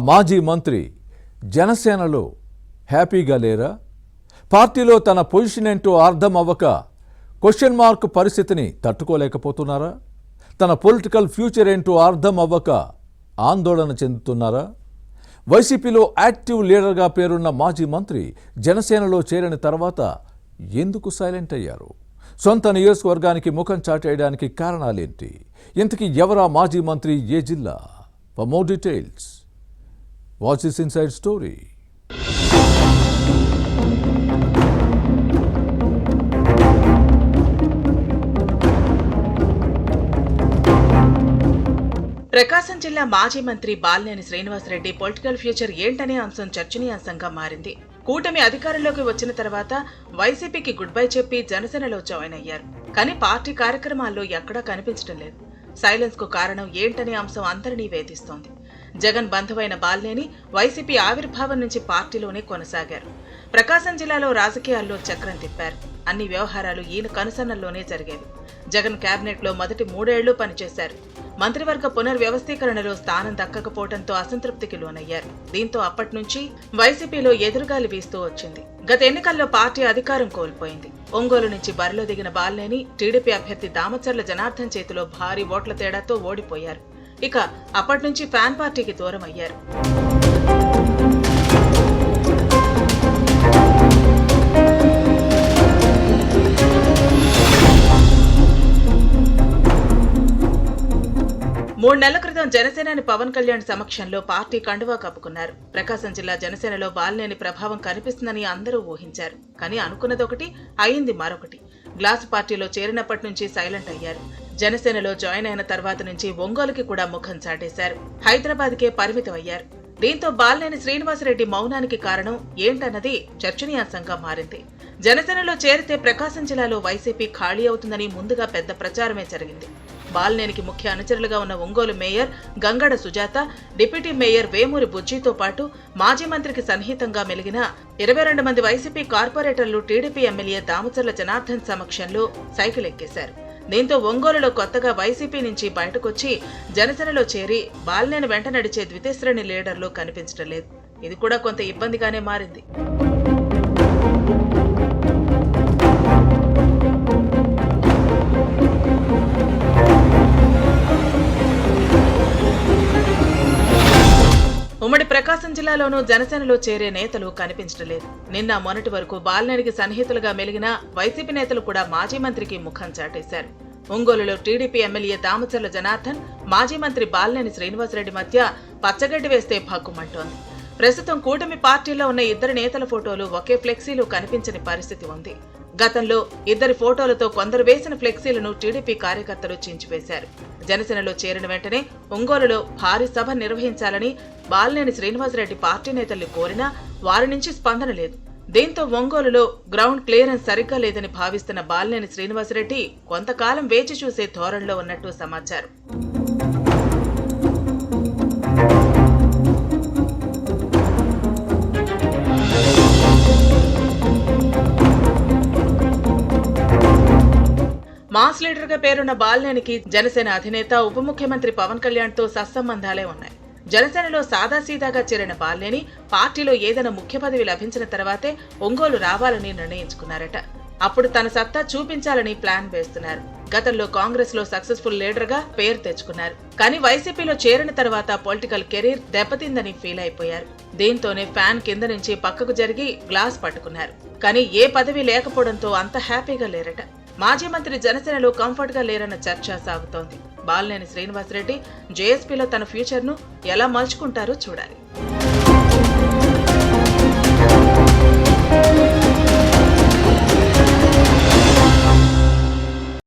మాజీ మంత్రి జనసేనలో హ్యాపీగా లేరా? పార్టీలో తన పొజిషన్ ఏంటో అర్థం అవ్వక క్వశ్చన్ మార్క్ పరిస్థితిని తట్టుకోలేకపోతున్నారా? తన పొలిటికల్ ఫ్యూచర్ ఏంటో అర్థం అవ్వక ఆందోళన చెందుతున్నారా? వైసీపీలో యాక్టివ్ లీడర్గా పేరున్న మాజీ మంత్రి జనసేనలో చేరిన తర్వాత ఎందుకు సైలెంట్ అయ్యారు? సొంత నియోజకవర్గానికి ముఖం చాటేయడానికి కారణాలేంటి? ఇంతకీ ఎవరా మాజీ మంత్రి? ఏ జిల్లా? For more details watch this inside story. Prakasam జిల్లా మాజీ మంత్రి బాలినేని శ్రీనివాసరెడ్డి పొలిటికల్ ఫ్యూచర్ ఏంటనే అంశం చర్చనీయాంశంగా మారింది. కూటమి అధికారంలోకి వచ్చిన తర్వాత వైసీపీకి గుడ్ బై చెప్పి జనసేనలో జాయిన్ అయ్యారు. కానీ పార్టీ కార్యక్రమాల్లో ఎక్కడా కనిపించడం లేదు. సైలెన్స్ కు కారణం ఏంటనే అంశం అందరినీ వేధిస్తోంది. జగన్ బంధువైన బాలినేని వైసీపీ ఆవిర్భావం నుంచి పార్టీలోనే కొనసాగారు. ప్రకాశం జిల్లాలో రాజకీయాల్లో చక్రం తిప్పారు. అన్ని వ్యవహారాలు ఈయన కనుసన్నల్లోనే జరిగేవి. జగన్ కేబినెట్ లో మొదటి 3 ఏళ్లు పనిచేశారు. మంత్రివర్గ పునర్వ్యవస్థీకరణలో స్థానం దక్కకపోవడంతో అసంతృప్తికి లోనయ్యారు. దీంతో అప్పటి నుంచి వైసీపీలో ఎదురుగాలి వీస్తూ వచ్చింది. గత ఎన్నికల్లో పార్టీ అధికారం కోల్పోయింది. ఒంగోలు నుంచి బరిలో దిగిన బాలినేని టీడీపీ అభ్యర్థి దామచర్ల జనార్దన్ చేతిలో భారీ ఓట్ల తేడాతో ఓడిపోయారు. ఇక అప్పటి నుంచి ఫ్యాన్ పార్టీకి దూరం అయ్యారు. మూడు నెలల క్రితం జనసేనాని పవన్ కళ్యాణ్ సమక్షంలో పార్టీ కండువా కప్పుకున్నారు. ప్రకాశం జిల్లా జనసేనలో బాలినేని ప్రభావం కనిపిస్తుందని అందరూ ఊహించారు. కానీ అనుకున్నదొకటి, అయింది మరొకటి. గ్లాసు పార్టీలో చేరినప్పటి నుంచి సైలెంట్ అయ్యారు. జనసేనలో జాయిన్ అయిన తర్వాత నుంచి ఒంగోలుకి కూడా ముఖం చాటేశారు. హైదరాబాద్కే పరిమితం అయ్యారు. దీంతో బాలినేని శ్రీనివాసరెడ్డి మౌనానికి కారణం ఏంటన్నది చర్చనీయాంశంగా మారింది. జనసేనలో చేరితే ప్రకాశం జిల్లాలో వైసీపీ ఖాళీ అవుతుందని ముందుగా పెద్ద ప్రచారమే జరిగింది. బాలినేనికి ముఖ్య అనుచరులుగా ఉన్న Ongole mayor Gangada Sujatha, deputy mayor Vemuri బుజ్జితో పాటు మాజీ మంత్రికి సన్నిహితంగా మెలిగిన 22 మంది వైసీపీ కార్పొరేటర్లు టీడీపీ ఎమ్మెల్యే దామచర్ల జనార్దన్ సమక్షంలో సైకిల్ ఎక్కేశారు. దీంతో ఒంగోలులో కొత్తగా వైసీపీ నుంచి బయటకొచ్చి జనసేనలో చేరి బాలినేని వెంట నడిచే ద్వితీయశ్రేణి లీడర్లు కనిపించడం లేదు. ఇది కూడా కొంత ఇబ్బందిగానే మారింది. ఉమ్మడి ప్రకాశం జిల్లాలోనూ జనసేనలో చేరే నేతలు కనిపించడం లేదు. నిన్న మొన్నటి వరకు బాలినేనికి సన్నిహితులుగా మెలిగిన వైసీపీ నేతలు కూడా మాజీ మంత్రికి ముఖం చాటేశారు. ఒంగోలులో టీడీపీ ఎమ్మెల్యే దామచర్ల జనార్దన్, మాజీ మంత్రి బాలినేని శ్రీనివాసరెడ్డి మధ్య పచ్చగడ్డి వేస్తే భగ్గుమంటోంది. ప్రస్తుతం కూటమి పార్టీలో ఉన్న ఇద్దరు నేతల ఫోటోలు ఒకే ఫ్లెక్సీలో కనిపించని పరిస్థితి ఉంది. గతంలో ఇద్దరి ఫోటోలతో కొందరు వేసిన ఫ్లెక్సీలను టీడీపీ కార్యకర్తలు చించివేశారు. జనసేనలో చేరిన వెంటనే ఒంగోలులో భారీ సభ నిర్వహించాలని బాలినేని శ్రీనివాసరెడ్డి పార్టీ నేతల్ని కోరినా వారి నుంచి స్పందన లేదు. దీంతో ఒంగోలులో గ్రౌండ్ క్లియరెన్స్ సరిగ్గా లేదని భావిస్తున్న బాలినేని శ్రీనివాసరెడ్డి కొంతకాలం వేచి చూసే ధోరణిలో ఉన్నట్టు సమాచారం. మాస్ లీడర్ గా పేరున్న బాలినేనికి జనసేన అధినేత ఉప ముఖ్యమంత్రి పవన్ కళ్యాణ్ తో సత్సంబంధాలే ఉన్నాయి. జనసేనలో సాదాసీదాగా చేరిన బాలినేని పార్టీలో ఏదైనా ముఖ్య పదవి లభించిన తర్వాతే ఒంగోలు రావాలని నిర్ణయించుకున్నారట. అప్పుడు తన సత్తా చూపించాలని ప్లాన్ వేస్తున్నారు. గతంలో కాంగ్రెస్ లో సక్సెస్ఫుల్ లీడర్ గా పేరు తెచ్చుకున్నారు. కానీ వైసీపీలో చేరిన తర్వాత పొలిటికల్ కెరీర్ దెబ్బతిందని ఫీల్ అయిపోయారు. దీంతోనే ఫ్యాన్ కింద నుంచి పక్కకు జరిగి గ్లాస్ పట్టుకున్నారు. కానీ ఏ పదవి లేకపోవడంతో అంత హ్యాపీగా లేరట. మాజీ మంత్రి జనసేనలో కంఫర్ట్ గా లేరన్న చర్చ సాగుతోంది. బాలినేని శ్రీనివాసరెడ్డి జేఎస్పీలో తన ఫ్యూచర్ ను ఎలా మలుచుకుంటారో చూడాలి.